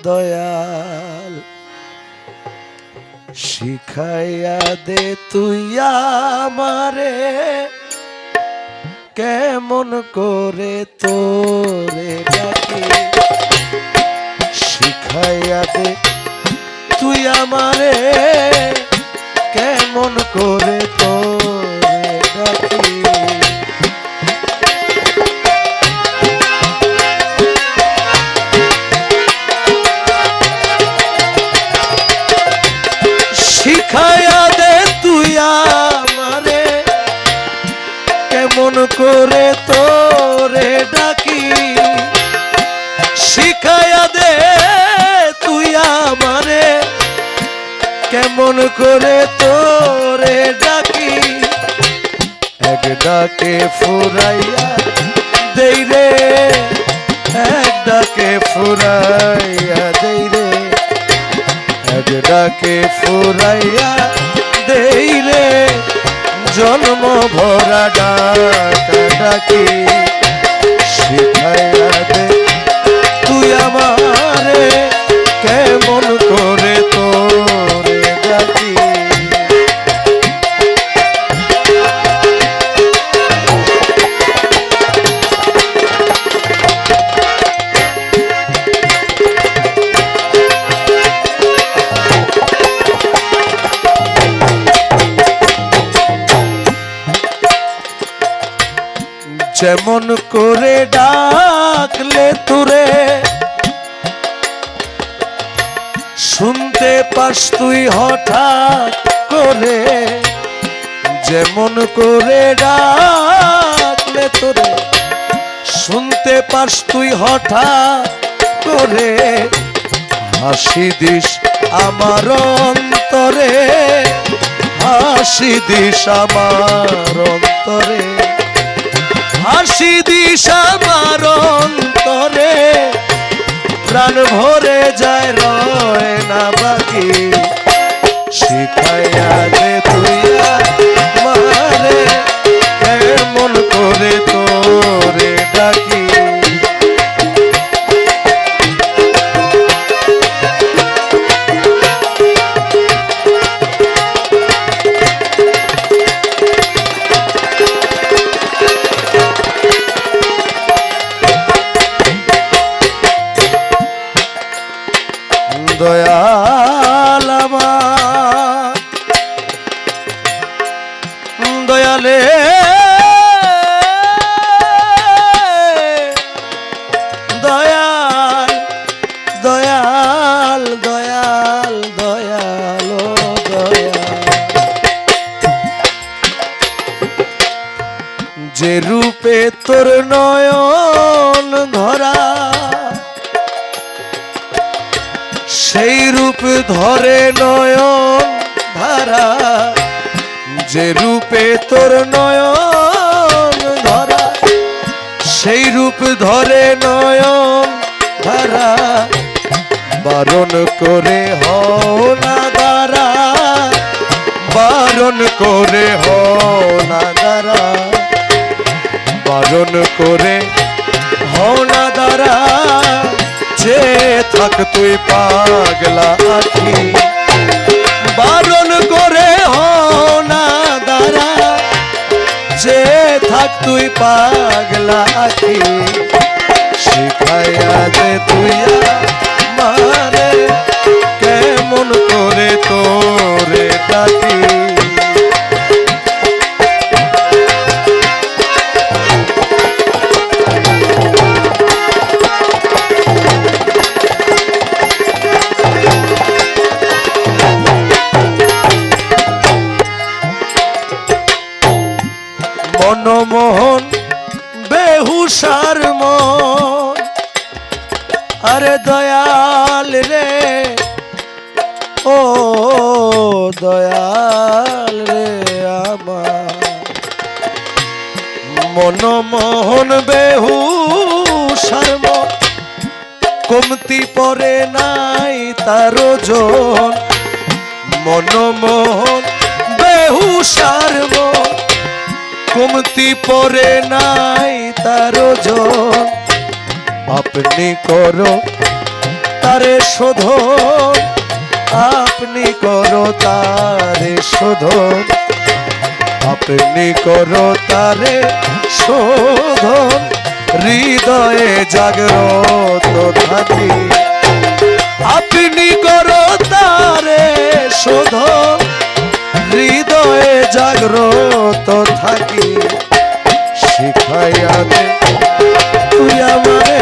দয়াল শিখাইয়া দে তুই আমারে কেমন করে তোরে ডাকি শিখাইয়া দে তুই আমারে কেমন করে তোরে ডাকি শিখাইয়া দে তুই আমারে কেমন করে তোরে ডাকি শিখাইয়া দে তুই আমারে কেমন করে তোরে ডাকি এক ডাকে ফুরাইয়া দেই রে এক ডাকে ফুরাইয়া দেই রে এক ডাকে ফুরাইয়া দেই রে জন্ম ভরা ডাক ডাকি শিখাইয়া দে তুই আমারে কেমন করে তোরে ডাকি যেমন করে ডাকলে তোরে শুনতে পাস তুই হঠাৎ করে যেমন করে ডাকলে তোরে শুনতে পাস তুই হঠাৎ করে হাসি দিস আমার অন্তরে হাসি দিস আমার অন্তরে হাসি দিস আমার অন্তরে প্রাণ ভরে যায় রয় না বাকি শিখাইয়া দে তুই আমারে কেমন করে তোরে ডাকি দয়াল আমার দয়ালে দয়াল দয়াল দয়াল দয়াল দয়াল যে রূপে তোর নয়ন ধরা সেই রূপ ধরে নয়ন ধারা যে রূপে তোর নয়ন ধরা সেই রূপ ধরে নয়ন ধারা বারণ করে হও না দ্বারা বারণ করে হও না দ্বারা বারণ করে হও না দ্বারা যে থাক তুই পাগলা আখি বারণ করে হও না দ্বারা যে থাক তুই পাগলা আখি শিখাইয়া দে তুই আমারে কেমন করে তোরে ডাকি মনমোহন বেহুশার মন আরে দয়াল রে ও দয়াল রে আমার মনমোহন বেহুশার মন কমতি পরে নাই তার ওজন মনমোহন বেহুশার মন কমতি পরে নাই তার ওজন আপনি করো তারে শোধন, আপনি করো তারে শোধন, আপনি করো তারে শোধন, হৃদয়ে জাগ্রত থাকি। আপনি করো তারে শোধন, হৃদয়ে জাগ্রত থাকি। শিখাইয়া দে তুই আমারে,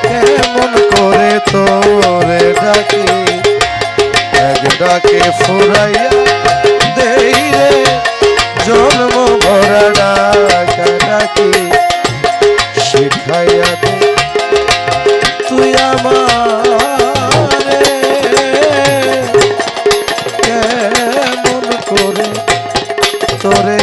কেমন করে তোরে ডাকি, এক ডাকে ফুরাইয়া দেই রে জন্ম ভরা ডাকা ডাকি। শিখাইয়া দে তুই আমারে, কেমন করে তোরে